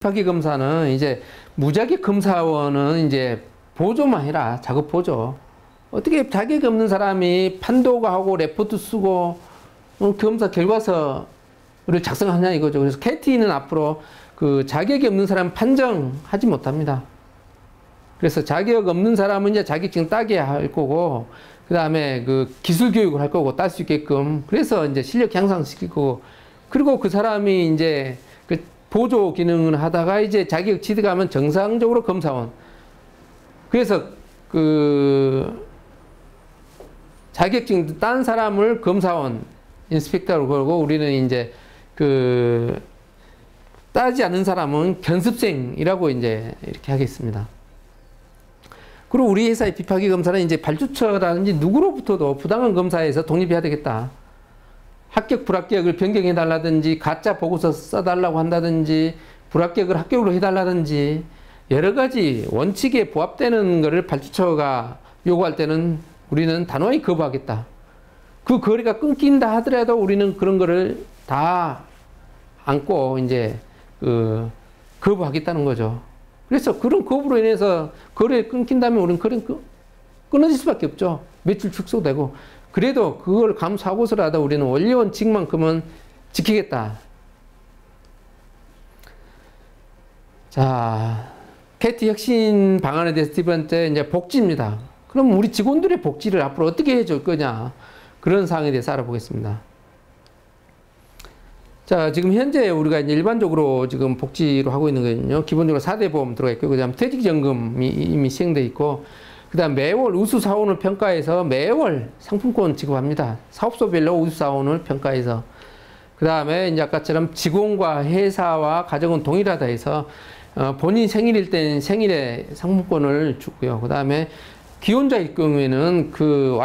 비파기 검사는 이제 무자격 검사원은 이제 보조만 해라. 작업 보조. 어떻게 자격이 없는 사람이 판도가 하고 레포트 쓰고 검사 결과서를 작성하냐 이거죠. 그래서 KT는 앞으로 그 자격이 없는 사람 판정하지 못합니다. 그래서 자격 없는 사람은 이제 자격증 따게 할 거고, 그 다음에 그 기술 교육을 할 거고, 딸 수 있게끔. 그래서 이제 실력 향상시키고, 그리고 그 사람이 이제 그 보조 기능을 하다가 이제 자격 취득하면 정상적으로 검사원. 그래서 그 자격증 딴 사람을 검사원, 인스펙터로 걸고, 우리는 이제 그 따지 않는 사람은 견습생이라고 이제 이렇게 하겠습니다. 그리고 우리 회사의 비파기 검사는 이제 발주처라든지 누구로부터도 부당한 검사에서 독립해야 되겠다. 합격, 불합격을 변경해달라든지, 가짜 보고서 써달라고 한다든지, 불합격을 합격으로 해달라든지, 여러 가지 원칙에 부합되는 것을 발주처가 요구할 때는 우리는 단호하게 거부하겠다. 그 거래가 끊긴다 하더라도 우리는 그런 거를 다 안고 이제 거부하겠다는 거죠. 그래서 그런 거부로 인해서 거래 끊긴다면 우리는 거래 끊어질 수밖에 없죠. 매출 축소되고. 그래도 그걸 감수하고서라도 우리는 원리 원칙만큼은 지키겠다. 자, KT 혁신 방안에 대해서 두 번째 이제 복지입니다. 그럼 우리 직원들의 복지를 앞으로 어떻게 해줄 거냐, 그런 사항에 대해서 알아보겠습니다. 자, 지금 현재 우리가 이제 일반적으로 지금 복지로 하고 있는 거는요, 기본적으로 4대 보험 들어가 있고, 그 다음 퇴직연금이 이미 시행되어 있고, 그 다음 매월 우수사원을 평가해서 매월 상품권 지급합니다. 사업소별로 우수사원을 평가해서. 그 다음에 이제 아까처럼 직원과 회사와 가정은 동일하다 해서 본인 생일일 땐 생일에 상품권을 주고요. 그 다음에 기혼자일 경우에는 그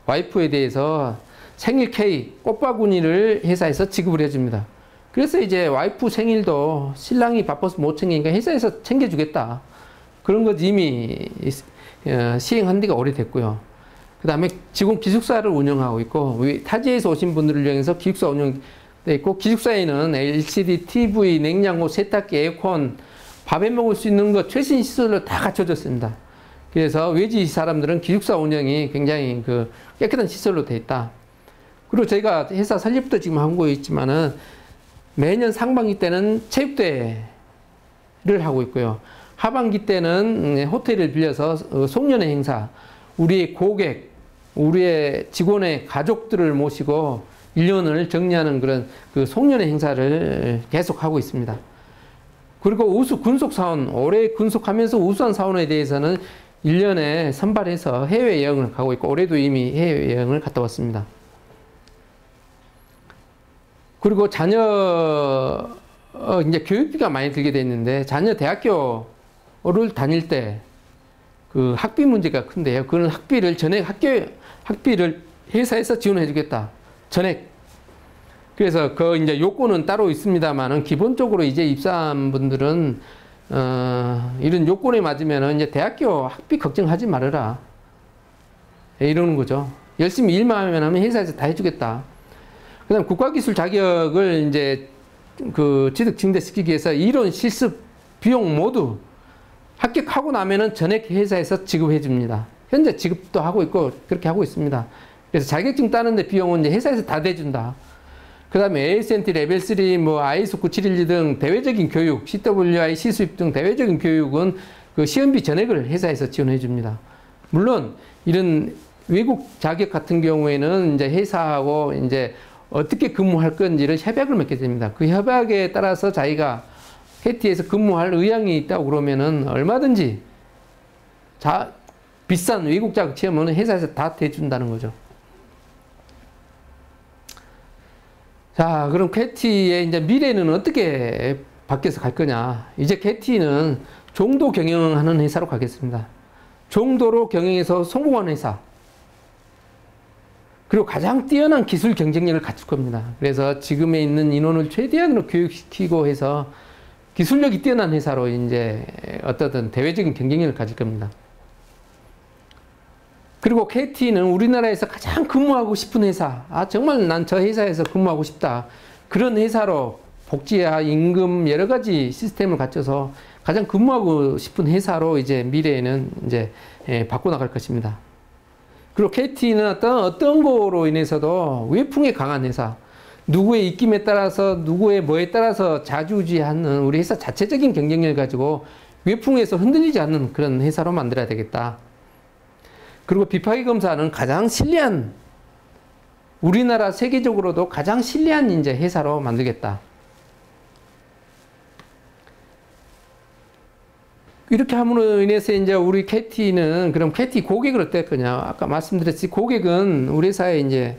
와이프에 대해서 생일 케이크, 꽃바구니를 회사에서 지급을 해줍니다. 그래서 이제 와이프 생일도 신랑이 바빠서 못 챙기니까 회사에서 챙겨주겠다. 그런 것 이미 시행한 지가 오래됐고요. 그 다음에 직원 기숙사를 운영하고 있고, 타지에서 오신 분들을 위해서 기숙사 운영돼 있고, 기숙사에는 LCD, TV, 냉장고, 세탁기, 에어컨, 밥에 먹을 수 있는 것 최신 시설로 다 갖춰졌습니다. 그래서 외지 사람들은 기숙사 운영이 굉장히 그 깨끗한 시설로 되어 있다. 그리고 저희가 회사 설립부터 지금 하고 있지만은 매년 상반기 때는 체육대회를 하고 있고요. 하반기 때는 호텔을 빌려서 송년회 행사, 우리의 고객, 우리의 직원의 가족들을 모시고 1년을 정리하는 그런 그 송년회 행사를 계속하고 있습니다. 그리고 우수 군속사원, 올해 군속하면서 우수한 사원에 대해서는 1년에 선발해서 해외여행을 가고 있고, 올해도 이미 해외여행을 갔다 왔습니다. 그리고 자녀, 이제 교육비가 많이 들게 됐는데, 자녀 대학교를 다닐 때 그 학비 문제가 큰데요. 그런 학비를 전액 학비를 회사에서 지원해 주겠다. 전액. 그래서 그 이제 요건은 따로 있습니다만은, 기본적으로 이제 입사한 분들은 이런 요건에 맞으면은 이제 대학교 학비 걱정하지 말아라. 이러는 거죠. 열심히 일만 하면 회사에서 다 해주겠다. 그 다음 국가기술 자격을 이제 그 취득 증대시키기 위해서 이론, 실습, 비용 모두 합격하고 나면은 전액 회사에서 지급해 줍니다. 현재 지급도 하고 있고 그렇게 하고 있습니다. 그래서 자격증 따는데 비용은 이제 회사에서 다 대준다. 그 다음에 ASNT 레벨 3, 뭐 ISO 9712 등 대외적인 교육, CWI, C수입 등 대외적인 교육은 그 시험비 전액을 회사에서 지원해 줍니다. 물론 이런 외국 자격 같은 경우에는 이제 회사하고 이제 어떻게 근무할 건지를 협약을 맺게 됩니다. 그 협약에 따라서 자기가 KT에서 근무할 의향이 있다고 그러면은 얼마든지 비싼 외국 자격 시험은 회사에서 다 대준다는 거죠. 자, 그럼 KT의 이제 미래는 어떻게 바뀌어서 갈 거냐. 이제 KT는 종도 경영하는 회사로 가겠습니다. 종도로 경영해서 성공한 회사. 그리고 가장 뛰어난 기술 경쟁력을 갖출 겁니다. 그래서 지금에 있는 인원을 최대한으로 교육시키고 해서 기술력이 뛰어난 회사로 이제 어떠든 대외적인 경쟁력을 가질 겁니다. 그리고 KT는 우리나라에서 가장 근무하고 싶은 회사, 정말 난 저 회사에서 근무하고 싶다, 그런 회사로 복지와 임금 여러 가지 시스템을 갖춰서 가장 근무하고 싶은 회사로 이제 미래에는 이제 바꿔나갈 것입니다. 그리고 KT는 어떤 거로 인해서도 외풍에 강한 회사, 누구의 입김에 따라서 누구의 뭐에 따라서 좌지우지하는 우리 회사 자체적인 경쟁력을 가지고 외풍에서 흔들리지 않는 그런 회사로 만들어야 되겠다. 그리고 비파기 검사는 가장 신뢰한, 우리나라 세계적으로도 가장 신뢰한 이제 회사로 만들겠다. 이렇게 함으로 인해서 이제 우리 KT는 그럼 KT 고객을 어떨 거냐? 아까 말씀드렸지, 고객은 우리 회사의 이제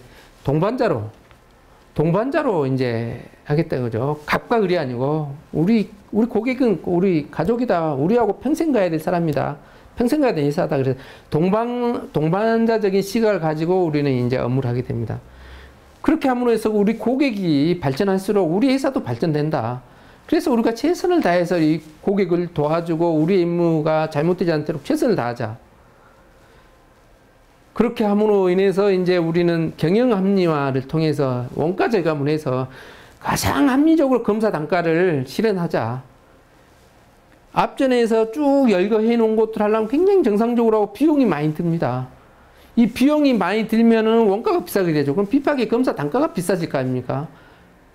동반자로 이제 하겠다 그죠? 갑과 을이 아니고 우리 고객은 우리 가족이다. 우리하고 평생 가야 될 사람이다. 평생 가야 될 회사다. 그래서 동반자적인 시각을 가지고 우리는 이제 업무를 하게 됩니다. 그렇게 함으로 해서 우리 고객이 발전할수록 우리 회사도 발전된다. 그래서 우리가 최선을 다해서 이 고객을 도와주고 우리 임무가 잘못되지 않도록 최선을 다하자. 그렇게 함으로 인해서 이제 우리는 경영 합리화를 통해서 원가 절감을 해서 가장 합리적으로 검사 단가를 실현하자. 앞전에서 쭉 열거해 놓은 것들 하려면 굉장히 정상적으로 하고 비용이 많이 듭니다. 이 비용이 많이 들면은 원가가 비싸게 되죠. 그럼 비파기 검사 단가가 비싸질 거 아닙니까?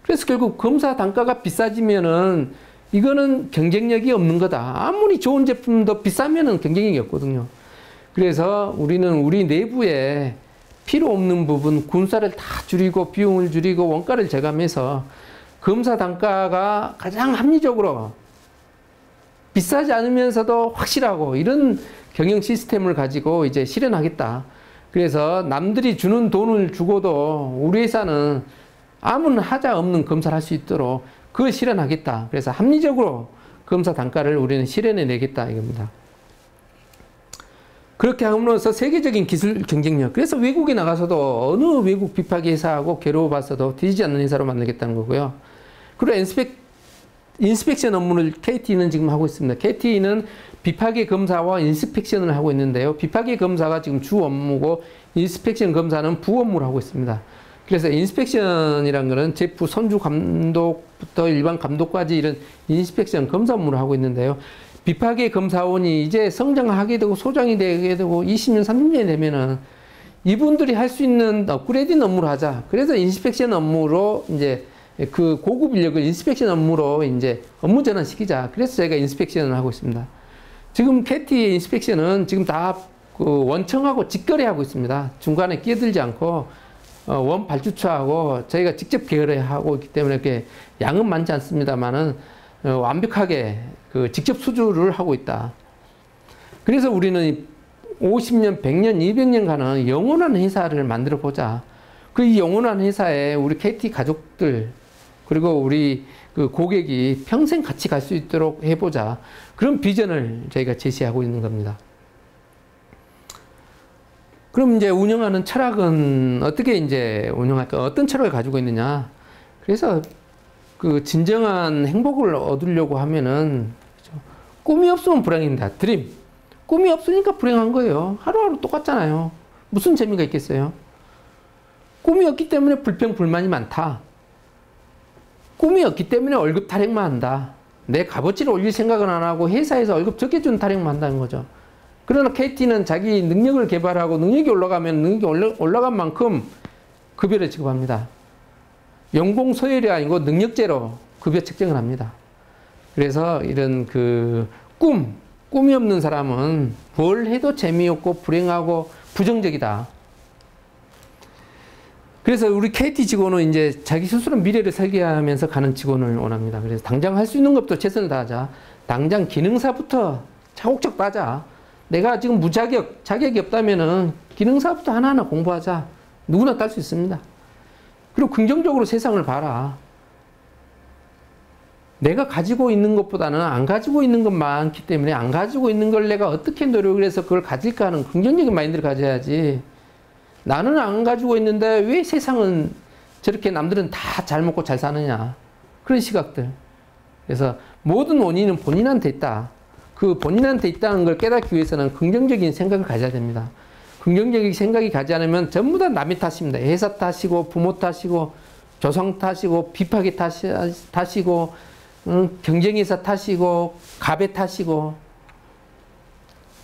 그래서 결국 검사 단가가 비싸지면은 이거는 경쟁력이 없는 거다. 아무리 좋은 제품도 비싸면은 경쟁력이 없거든요. 그래서 우리는 우리 내부에 필요 없는 부분, 군사를 다 줄이고 비용을 줄이고 원가를 절감해서 검사 단가가 가장 합리적으로 비싸지 않으면서도 확실하고 이런 경영 시스템을 가지고 이제 실현하겠다. 그래서 남들이 주는 돈을 주고도 우리 회사는 아무나 하자 없는 검사를 할 수 있도록 그걸 실현하겠다. 그래서 합리적으로 검사 단가를 우리는 실현해 내겠다 이겁니다. 그렇게 함으로써 세계적인 기술 경쟁력. 그래서 외국에 나가서도 어느 외국 비파기 회사하고 괴로워봤어도 뒤지지 않는 회사로 만들겠다는 거고요. 그리고 인스펙션 업무를 KT는 지금 하고 있습니다. KT는 비파기 검사와 인스펙션을 하고 있는데요. 비파기 검사가 지금 주 업무고 인스펙션 검사는 부 업무를 하고 있습니다. 그래서 인스펙션이란 거는 제품 선주 감독부터 일반 감독까지 이런 인스펙션 검사 업무를 하고 있는데요. 비파기 검사원이 이제 성장하게 되고 소장이 되게 되고 20년, 30년이 되면은 이분들이 할 수 있는 업그레이딩 업무를 하자. 그래서 인스펙션 업무로 이제 그 고급 인력을 인스펙션 업무로 이제 업무 전환시키자. 그래서 저희가 인스펙션을 하고 있습니다. 지금 KT 인스펙션은 지금 다 그 원청하고 직거래하고 있습니다. 중간에 끼어들지 않고 원 발주처하고 저희가 직접 계열하고 있기 때문에 이렇게 양은 많지 않습니다만은 완벽하게 그 직접 수주를 하고 있다. 그래서 우리는 50년, 100년, 200년 가는 영원한 회사를 만들어 보자. 그 이 영원한 회사에 우리 KT 가족들 그리고 우리 그 고객이 평생 같이 갈 수 있도록 해보자. 그런 비전을 저희가 제시하고 있는 겁니다. 그럼 이제 운영하는 철학은 어떻게 이제 운영할까? 어떤 철학을 가지고 있느냐? 그래서 그 진정한 행복을 얻으려고 하면은 그렇죠? 꿈이 없으면 불행입니다. 드림. 꿈이 없으니까 불행한 거예요. 하루하루 똑같잖아요. 무슨 재미가 있겠어요? 꿈이 없기 때문에 불평, 불만이 많다. 꿈이 없기 때문에 월급 탈액만 한다. 내 값어치를 올릴 생각은 안 하고 회사에서 월급 적게 준 탈액만 한다는 거죠. 그러나 KT는 자기 능력을 개발하고 능력이 올라가면 능력이 올라간 만큼 급여를 지급합니다. 연공 서열이 아니고 능력제로 급여 책정을 합니다. 그래서 이런 그 꿈이 없는 사람은 뭘 해도 재미없고 불행하고 부정적이다. 그래서 우리 KT 직원은 이제 자기 스스로 미래를 설계하면서 가는 직원을 원합니다. 그래서 당장 할 수 있는 것부터 최선을 다하자. 당장 기능사부터 차곡차곡 따자. 내가 지금 자격이 없다면은 기능사부터 하나하나 공부하자. 누구나 딸 수 있습니다. 그리고 긍정적으로 세상을 봐라. 내가 가지고 있는 것보다는 안 가지고 있는 것 많기 때문에 안 가지고 있는 걸 내가 어떻게 노력을 해서 그걸 가질까 하는 긍정적인 마인드를 가져야지. 나는 안 가지고 있는데 왜 세상은 저렇게 남들은 다 잘 먹고 잘 사느냐. 그런 시각들. 그래서 모든 원인은 본인한테 있다. 그 본인한테 있다는 걸 깨닫기 위해서는 긍정적인 생각을 가져야 됩니다. 긍정적인 생각이 가지 않으면 전부 다 남의 탓입니다. 회사 탓이고 부모 탓이고 조성 탓이고 비파기 탓이고 경쟁회사 탓이고 갑의 탓이고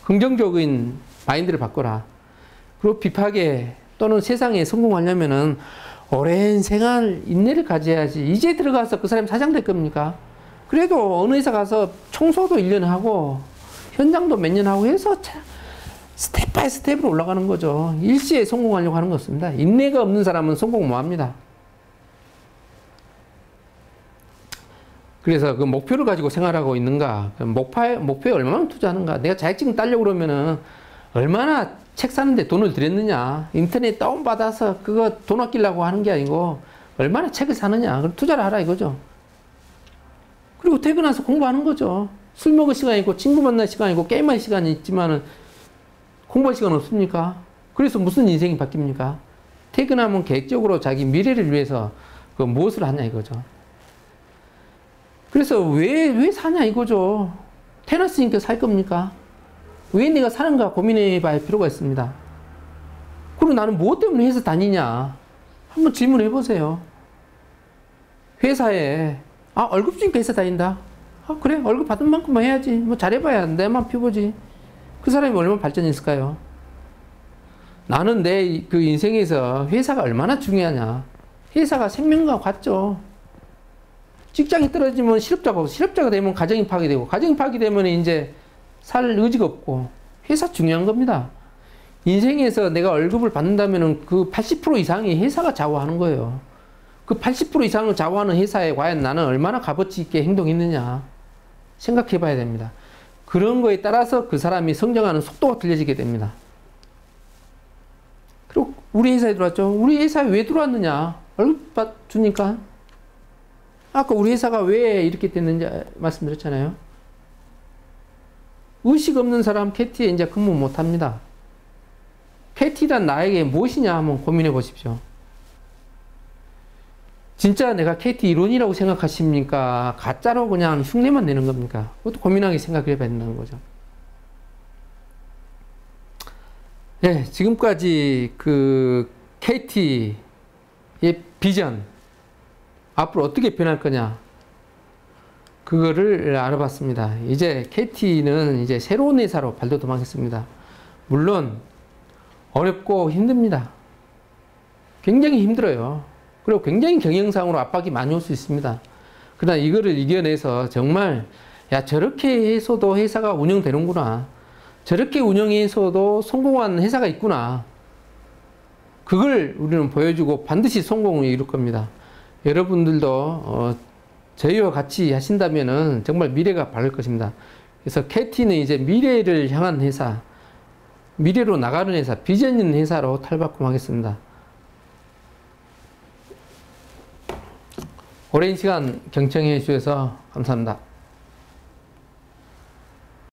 긍정적인 마인드를 바꿔라. 그리고 비파게 또는 세상에 성공하려면은 오랜 생활 인내를 가져야지. 이제 들어가서 그 사람이 사장 될 겁니까? 그래도 어느 회사 가서 청소도 1년 하고 현장도 몇 년 하고 해서 스텝 바이 스텝으로 올라가는 거죠. 일시에 성공하려고 하는 거 없습니다. 인내가 없는 사람은 성공 못 합니다. 그래서 그 목표를 가지고 생활하고 있는가, 목표에 얼마나 투자하는가. 내가 자격증 따려고 그러면은 얼마나 책 사는데 돈을 들였느냐. 인터넷 다운받아서 그거 돈 아끼려고 하는 게 아니고 얼마나 책을 사느냐. 그럼 투자를 하라 이거죠. 그리고 퇴근해서 공부하는 거죠. 술 먹을 시간이 있고 친구 만날 시간이 있고 게임할 시간이 있지만은 공부할 시간 없습니까? 그래서 무슨 인생이 바뀝니까? 퇴근하면 계획적으로 자기 미래를 위해서 그 무엇을 하냐 이거죠. 그래서 왜 사냐 이거죠. 태어났으니까 살 겁니까? 왜 내가 사는가 고민해 봐야 필요가 있습니다. 그리고 나는 무엇 때문에 회사 다니냐? 한번 질문해 보세요. 회사에, 월급 주니까 회사 다닌다. 그래, 월급 받은 만큼만 해야지. 뭐 잘해봐야 내만 피우지. 그 사람이 얼마나 발전했을까요? 나는 내 그 인생에서 회사가 얼마나 중요하냐. 회사가 생명과 같죠. 직장이 떨어지면 실업자가 오고, 실업자가 되면 가정이 파괴되고, 가정이 파괴되면 이제 살 의지가 없고, 회사 중요한 겁니다. 인생에서 내가 월급을 받는다면 그 80% 이상이 회사가 좌우하는 거예요. 그 80% 이상을 좌우하는 회사에 과연 나는 얼마나 값어치 있게 행동했느냐 생각해 봐야 됩니다. 그런 거에 따라서 그 사람이 성장하는 속도가 틀려지게 됩니다. 그리고 우리 회사에 들어왔죠. 우리 회사에 왜 들어왔느냐? 월급 주니까. 아까 우리 회사가 왜 이렇게 됐는지 말씀드렸잖아요. 의식 없는 사람 캐티에 이제 근무 못 합니다. 캐티란 나에게 무엇이냐 한번 고민해 보십시오. 진짜 내가 캐티 이론이라고 생각하십니까? 가짜로 그냥 흉내만 내는 겁니까? 그것도 고민하게 생각해 봐야 된다는 거죠. 네, 지금까지 그 KT의 비전, 앞으로 어떻게 변할 거냐, 그거를 알아봤습니다. 이제 KT는 이제 새로운 회사로 발돋움하겠습니다. 물론 어렵고 힘듭니다. 굉장히 힘들어요. 그리고 굉장히 경영상으로 압박이 많이 올 수 있습니다. 그러나 이거를 이겨내서 정말 야 저렇게 해서도 회사가 운영되는구나. 저렇게 운영해서도 성공한 회사가 있구나. 그걸 우리는 보여주고 반드시 성공을 이룰 겁니다. 여러분들도 저희와 같이 하신다면은 정말 미래가 밝을 것입니다. 그래서 KT는 이제 미래를 향한 회사, 미래로 나가는 회사, 비전 있는 회사로 탈바꿈하겠습니다. 오랜 시간 경청해 주셔서 감사합니다.